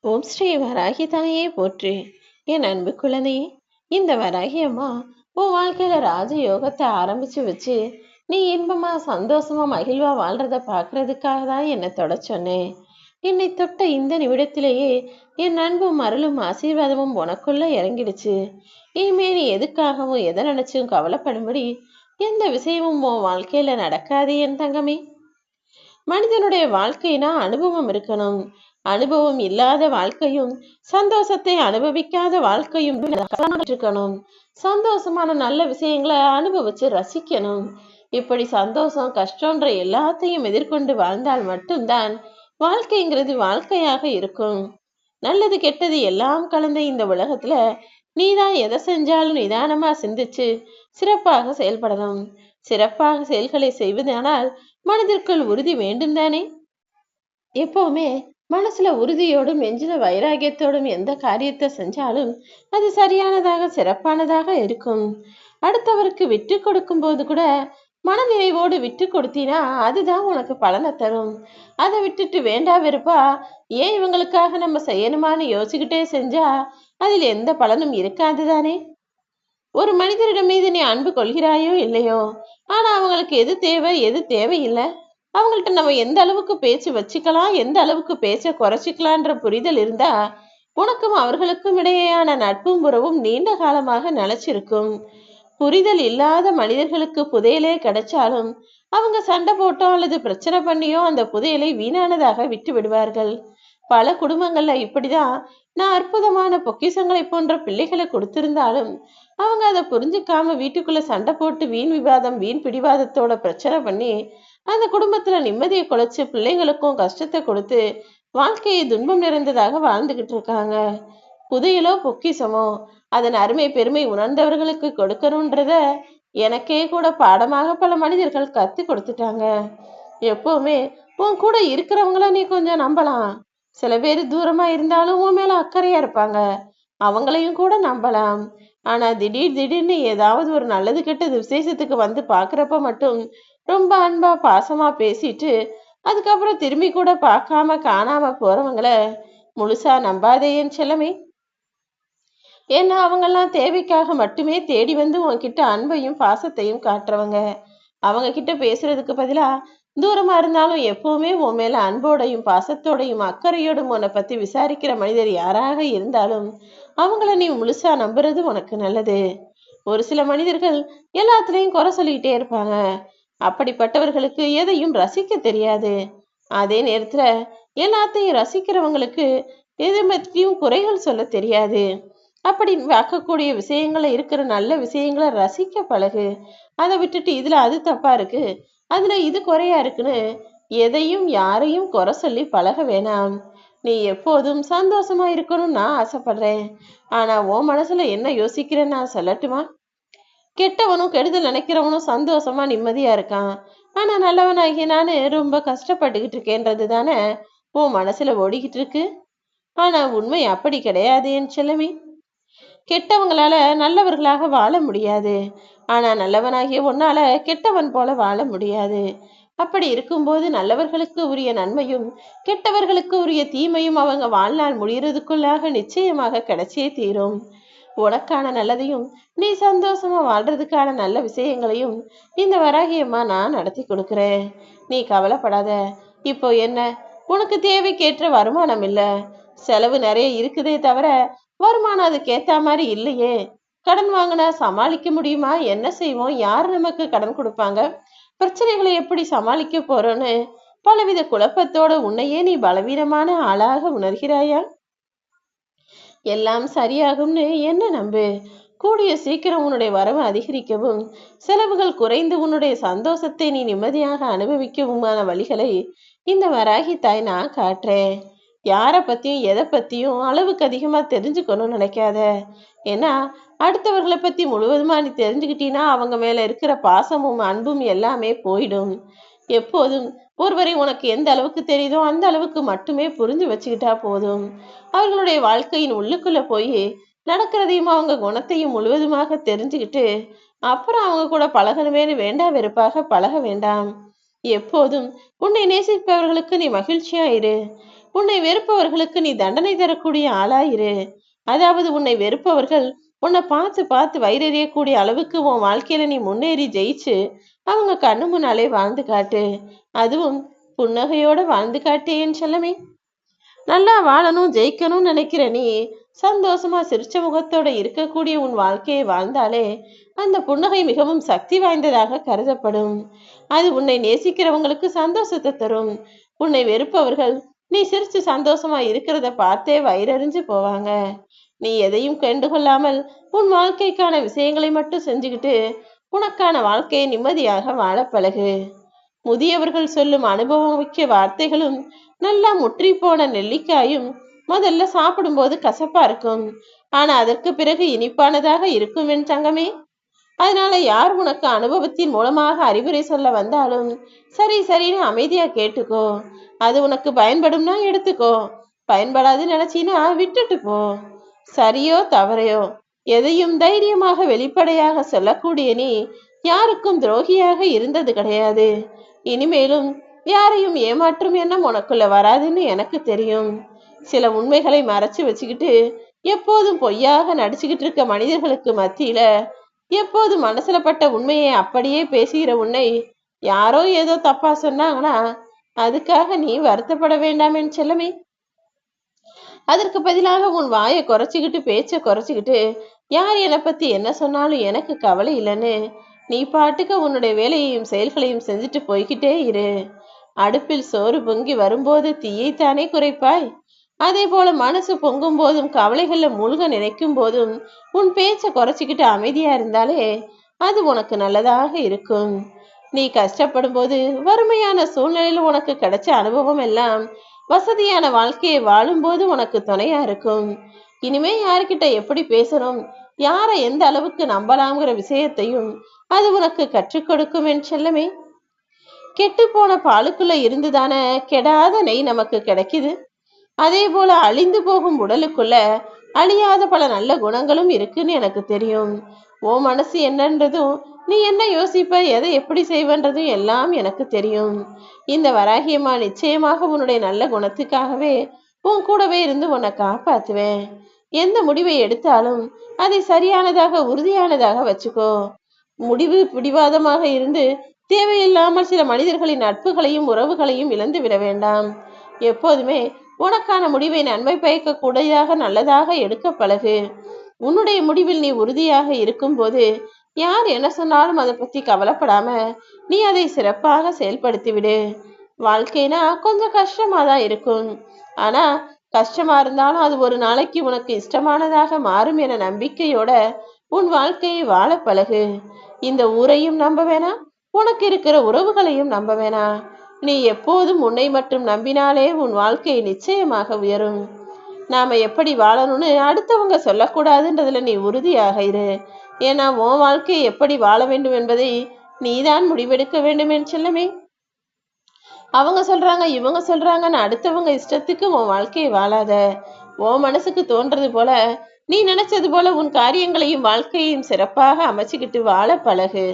ஓம் ஸ்ரீ வராகி தாயே போற்றி. என் அன்பு குழந்தையே, இந்த வராகி அம்மா உன் வாழ்க்கையில ராஜயோகத்தை ஆரம்பிச்சு வச்சு நீ இன்பமா சந்தோஷமா மகிழ்வா வாழ்றத பாக்குறதுக்காக தான் என்னை தொட சொன்னேன். என்னை தொட்ட இந்த நிமிடத்திலேயே என் அன்பும் அருளும் ஆசீர்வாதமும் உனக்குள்ள இறங்கிடுச்சு. இனிமே நீ எதுக்காகவும் எதை நினைச்சும் கவலைப்படும்படி எந்த விஷயமும் உன் வாழ்க்கையில நடக்காது என் தங்கமே. மனிதனுடைய வாழ்க்கைனா அனுபவம் இருக்கணும். அனுபவம் இல்லாத வாழ்க்கையும் சந்தோஷத்தை அனுபவிக்காத வாழ்க்கையும் இருக்கணும். சந்தோஷமான நல்ல விஷயங்களை அனுபவிச்சு ரசிக்கணும். இப்படி சந்தோஷம் கஷ்டன்ற எல்லாத்தையும் எதிர்கொண்டு வாழ்ந்தால் மட்டும்தான் வாழ்க்கைங்கிறது வாழ்க்கையாக இருக்கும். நல்லது கெட்டது எல்லாம் கலந்த இந்த உலகத்துல நீதான் எதை செஞ்சாலும் நிதானமா சிந்திச்சு சிறப்பாக செயல்படணும். சிறப்பாக செயல்களை செய்வதானால் மனதிற்குள் உறுதி வேண்டும் தானே. எப்பவுமே மனசுல உறுதியோடும் நெஞ்சில வைராகியத்தோடும் எந்த காரியத்தை செஞ்சாலும் அது சரியானதாக சிறப்பானதாக இருக்கும். அடுத்தவருக்கு விட்டு கொடுக்கும் போது கூட மனநிறைவோடு விட்டு கொடுத்தீனா அதுதான் உனக்கு பலனை தரும். அதை விட்டுட்டு வேண்டா வெறுப்பா ஏன் இவங்களுக்காக நம்ம செய்யணுமான்னு யோசிச்சுக்கிட்டே செஞ்சா அதில் எந்த பலனும் இருக்காது தானே. ஒரு மனிதரிடம் மீது நீ அன்பு கொள்கிறாயோ இல்லையோ, ஆனா அவங்களுக்கு எது தேவை எது தேவையில்லை, அவங்கள்ட்ட நம்ம எந்த அளவுக்கு பேச்சு வச்சுக்கலாம் எந்த அளவுக்கு பேச்ச குறைச்சிக்கலான்ற புரிதல் இருந்தா உனக்கும் அவர்களுக்கும் இடையேயான நட்பும் உறவும் நீண்ட காலமாக நிலைச்சிருக்கும். புரிதல் இல்லாத மனிதர்களுக்கு புதையலே கிடைச்சாலும் அவங்க சண்டை போட்டோ அல்லது பிரச்சனை பண்ணியோ அந்த புதையலை வீணானதாக விட்டு விடுவார்கள். பல குடும்பங்கள்ல இப்படிதான். நான் அற்புதமான பொக்கிஷங்களை போன்ற பிள்ளைகளை கொடுத்திருந்தாலும் அவங்க அதை புரிஞ்சுக்காம வீட்டுக்குள்ள சண்டை போட்டு வீண் விவாதம் வீண் பிடிவாதத்தோட பிரச்சனை பண்ணி அந்த குடும்பத்துல நிம்மதியை குலைச்சு பிள்ளைகளுக்கும் கஷ்டத்தை கொடுத்து வாழ்க்கையை துன்பம் நிறைந்ததாக வாழ்ந்துகிட்டு இருக்காங்க. புதையலோ பொக்கிஷமோ அதன் அருமை பெருமை உணர்ந்தவர்களுக்கு கொடுக்கணும்ன்றத எனக்கே கூட பாடமாக பல மனிதர்கள் கத்து கொடுத்துட்டாங்க. எப்பவுமே உன் கூட இருக்கிறவங்கள நீ கொஞ்சம் நம்பலாம். சில பேர் தூரமா இருந்தாலும் உன் மேல அக்கறையா இருப்பாங்க, அவங்களையும் கூட நம்பலாம். ஆனா திடீர்னு ஏதாவது ஒரு நல்லது கெட்டது விசேஷத்துக்கு வந்து பாக்குறப்ப மட்டும் ரொம்ப அன்பா பாசமா பேசிட்டு அதுக்கப்புறம் திரும்பி கூட பார்க்காம காணாம போறவங்கள முழுசா நம்பாதே என் செல்லமே. ஏன்னா அவங்கெல்லாம் தேவைக்காக மட்டுமே தேடி வந்து உன்கிட்ட அன்பையும் பாசத்தையும் காட்டுறவங்க. அவங்க கிட்ட பேசுறதுக்கு பதிலா தூரமா இருந்தாலும் எப்பவுமே உன் மேல அன்போடையும் பாசத்தோடையும் அக்கறையோடும் உன்னை பத்தி விசாரிக்கிற மனிதர் யாராக இருந்தாலும் அவங்கள நீ முழுசா நம்புறது உனக்கு நல்லது. ஒரு சில மனிதர்கள் எல்லாத்துலயும் குறை சொல்லிக்கிட்டே இருப்பாங்க. அப்படிப்பட்டவர்களுக்கு எதையும் ரசிக்க தெரியாது. அதே நேரத்துல எல்லாத்தையும் ரசிக்கிறவங்களுக்கு எதை பற்றியும் குறைகள் சொல்ல தெரியாது. அப்படி பார்க்கக்கூடிய விஷயங்களை இருக்கிற நல்ல விஷயங்களை ரசிக்க பழகு. அதை விட்டுட்டு இதுல அது தப்பா இருக்கு அதுல இது குறையா இருக்குன்னு எதையும் யாரையும் குறை சொல்லி பழக வேணாம். நீ எப்போதும் சந்தோஷமா இருக்கணும்னு நான் ஆசைப்படுறேன். ஆனா உன் மனசுல என்ன யோசிக்கிறேன்னு நான் சொல்லட்டுமா? கெட்டவனும் கெடுதல் நினைக்கிறவனும் சந்தோஷமா நிம்மதியா இருக்கான். ஆனா நல்லவனாகிய நானு ரொம்ப கஷ்டப்பட்டுக்கிட்டு இருக்கேன்றது தானே உன் மனசுல ஓடிக்கிட்டு இருக்கு. ஆனா உண்மை அப்படி கிடையாது என் செல்லமே. கெட்டவங்களால நல்லவர்களாக வாழ முடியாது. ஆனா நல்லவனாகிய உன்னால கெட்டவன் போல வாழ முடியாது. அப்படி இருக்கும்போது நல்லவர்களுக்கு உரிய நன்மையும் கெட்டவர்களுக்கு உரிய தீமையும் அவங்க வாழ்நாள் முடியறதுக்குள்ளாக நிச்சயமாக கிடைச்சே தீரும். உனக்கான நல்லதையும் நீ சந்தோஷமா வாழ்றதுக்கான நல்ல விஷயங்களையும் இந்த வராகியம்மா நான் நடத்தி கொடுக்குறேன். நீ கவலைப்படாத. இப்போ என்ன, உனக்கு தேவைக்கேற்ற வருமானம் இல்ல, செலவு நிறைய இருக்குதே தவிர வருமானம் அதுக்கு ஏத்த மாதிரி இல்லையே. கடன் வாங்கினா சமாளிக்க முடியுமா? என்ன செய்வோம்? யார் நமக்கு கடன் கொடுப்பாங்க? பிரச்சனைகளை எப்படி சமாளிக்க போறோன்னு பலவித குழப்பத்தோட உன்னையே நீ பலவீனமான ஆளாக உணர்கிறாயா? எல்லாம் சரியாகும்னு என்ன நம்பு. கூடிய சீக்கிரம் உன்னுடைய வரவு அதிகரிக்கவும் செலவுகள் குறைந்து உன்னுடைய சந்தோஷத்தை நீ நிம்மதியாக அனுபவிக்கவுமான வழிகளை இந்த வராகி தாய் நான் காட்டுறேன். யாரை பத்தியும் எதை பத்தியும் அளவுக்கு அதிகமா தெரிஞ்சுக்கணும்னு நினைக்காத. ஏன்னா அடுத்தவர்களை பத்தி முழுவதுமா நீ தெரிஞ்சுக்கிட்டீன்னா அவங்க மேல இருக்கிற பாசமும் அன்பும் எல்லாமே போயிடும். எப்போதும் ஒருவரை உனக்கு எந்த அளவுக்கு தெரியுதோ அந்த அளவுக்கு மட்டுமே புரிஞ்சு வச்சுக்கிட்டா போதும். அவர்களுடைய வாழ்க்கையின் உள்ளுக்குள்ள போய் நடக்கிறதையும் அவங்க குணத்தையும் முழுவதுமாக தெரிஞ்சுக்கிட்டு அப்புறம் அவங்க கூட பழகணுமேனு வேண்டா வெறுப்பாக பழக வேண்டாம். எப்போதும் உன்னை நேசிப்பவர்களுக்கு நீ மகிழ்ச்சியா இரு. உன்னை வெறுப்பவர்களுக்கு நீ தண்டனை தரக்கூடிய ஆளாயிரு. அதாவது உன்னை வெறுப்பவர்கள் உன்னை பார்த்து பார்த்து வயிறெறியக்கூடிய அளவுக்கு உன் வாழ்க்கையில நீ முன்னேறி ஜெயிச்சு அவங்க கண்ணு முன்னாலே வாழ்ந்து காட்டு. அதுவும் புன்னகையோட வாழ்ந்து காட்டு என் செல்லமே. நல்லா வாழணும் ஜெயிக்கணும்னு நினைக்கிற நீ சந்தோஷமா சிரிச்ச முகத்தோட இருக்கக்கூடிய உன் வாழ்க்கையை வாழ்ந்தாலே அந்த புன்னகை மிகவும் சக்தி வாய்ந்ததாக கருதப்படும். அது உன்னை நேசிக்கிறவங்களுக்கு சந்தோஷத்தை தரும். உன்னை வெறுப்பவர்கள் நீ சிரிச்சு சந்தோஷமா இருக்கிறத பார்த்தே வயிறறிஞ்சு போவாங்க. நீ எதையும் கண்டுகொள்ளாமல் உன் வாழ்க்கைக்கான விஷயங்களை மட்டும் செஞ்சுக்கிட்டு உனக்கான வாழ்க்கையை நிம்மதியாக வாழ பழகு. முதியவர்கள் சொல்லும் அனுபவம் மிக்க வார்த்தைகளும் நல்லா முற்றி போன நெல்லிக்காயும் முதல்ல சாப்பிடும்போது கசப்பா இருக்கும், ஆனா அதற்கு பிறகு இனிப்பானதாக இருக்கும் என் தங்கமே. அதனால யார் உனக்கு அனுபவத்தின் மூலமாக அறிவுரை சொல்ல வந்தாலும் சரி சரின்னு அமைதியா கேட்டுக்கோ. அது உனக்கு பயன்படும்னா எடுத்துக்கோ, பயன்படாது நினைச்சினா விட்டுட்டு போ. சரியோ தவறையோ எதையும் தைரியமாக வெளிப்படையாக சொல்லக்கூடிய நீ யாருக்கும் துரோகியாக இருந்தது கிடையாது. இனிமேலும் யாரையும் ஏமாற்றும் எண்ணம் உனக்குள்ள வராதுன்னு எனக்கு தெரியும். சில உண்மைகளை மறைச்சு வச்சுக்கிட்டு எப்போதும் பொய்யாக நடிச்சுக்கிட்டு இருக்க மனிதர்களுக்கு மத்தியில எப்போது மனசுல பட்ட உண்மையை அப்படியே பேசுகிற உன்னை யாரோ ஏதோ தப்பா சொன்னாங்கன்னா அதுக்காக நீ வருத்தப்பட வேண்டாம் என் செல்லமே. அதற்கு பதிலாக உன் வாயை குறைச்சிக்கிட்டு பேச்சை குறைச்சிக்கிட்டு யார் என்னை பத்தி என்ன சொன்னாலும் எனக்கு கவலை இல்லைன்னு நீ பாட்டுக்க உன்னுடைய வேலையையும் செயல்களையும் செஞ்சுட்டு போய்கிட்டே இரு. அடுப்பில் சோறு பொங்கி வரும்போது தீயைத்தானே குறைப்பாய். அதே போல மனசு பொங்கும் போதும் கவலைகள்ல மூழ்க நினைக்கும் போதும் உன் பேச்சை குறைச்சிக்கிட்டு அமைதியா இருந்தாலே அது உனக்கு நல்லதாக இருக்கும். நீ கஷ்டப்படும் போது வறுமையான சூழ்நிலையில உனக்கு கிடைச்ச அனுபவம் எல்லாம் வசதியான வாழ்க்கையை வாழும்போது உனக்கு துணையா இருக்கும். இனிமே யாருக்கிட்ட எப்படி பேசணும், யாரை எந்த அளவுக்கு நம்பலாம்ங்கிற விஷயத்தையும் அது உனக்கு கற்றுக் கொடுக்கும் என் செல்லமே. கெட்டு போன பாலுக்குள்ள இருந்துதானே கெடாத நெய் நமக்கு கிடைக்குது. அதே போல அழிந்து போகும் உடலுக்குள்ள அழியாத பல நல்ல குணங்களும் இருக்குன்னு எனக்கு தெரியும். ஓ மனசு என்னன்றதும் நீ என்ன யோசிப்ப எதை எப்படி செய்வன்றதும் எல்லாம் எனக்கு தெரியும். இந்த வராகியம்மா நிச்சயமாக உன்னுடைய நல்ல குணத்துக்காகவே உன் கூடவே இருந்து உன்னை காப்பாத்துவேன். எந்த முடிவை எடுத்தாலும் அதை சரியானதாக உறுதியானதாக வச்சுக்கோ. முடிவு பிடிவாதமாக இருந்து தேவையில்லாமல் சில மனிதர்களின் நட்புகளையும் உறவுகளையும் இழந்து விட வேண்டாம். எப்போதுமே உனக்கான முடிவை நன்மை பயக்கக்கூடியதாக நல்லதாக எடுக்க பழகு. உன்னுடைய முடிவில் நீ உறுதியாக இருக்கும்போது யார் என்ன சொன்னாலும் அதை பத்தி கவலைப்படாம நீ அதை சிறப்பாக செயல்படுத்தி விடு. வாழ்க்கைனா கொஞ்சம் கஷ்டமா தான் இருக்கும், ஆனா கஷ்டமா இருந்தாலும் அது ஒரு நாளைக்கு உனக்கு இஷ்டமானதாக மாறும் என நம்பிக்கையோட உன் வாழ்க்கையை வாழ பழகு. இந்த ஊரையும் நம்ப வேணாம், உனக்கு இருக்கிற உறவுகளையும் நம்ப வேணாம். நீ எப்போதும் உன்னை மட்டும் நம்பினாலே உன் வாழ்க்கை நிச்சயமாக உயரும். நாம எப்படி வாழணும்னு அடுத்தவங்க சொல்லக்கூடாதுன்றதுல நீ உறுதியாக இரு. ஏன்னா உன் வாழ்க்கையை எப்படி வாழ வேண்டும் என்பதை நீதான் முடிவெடுக்க வேண்டும் என் செல்லமே. அவங்க சொல்றாங்க இவங்க சொல்றாங்கன்னு அடுத்தவங்க இஷ்டத்துக்கு உன் வாழ்க்கையை வாழாத. உன் மனசுக்கு தோன்றது போல நீ நினைச்சது போல உன் காரியங்களையும் வாழ்க்கையையும் சிறப்பாக அமைச்சுக்கிட்டு வாழ பழகு.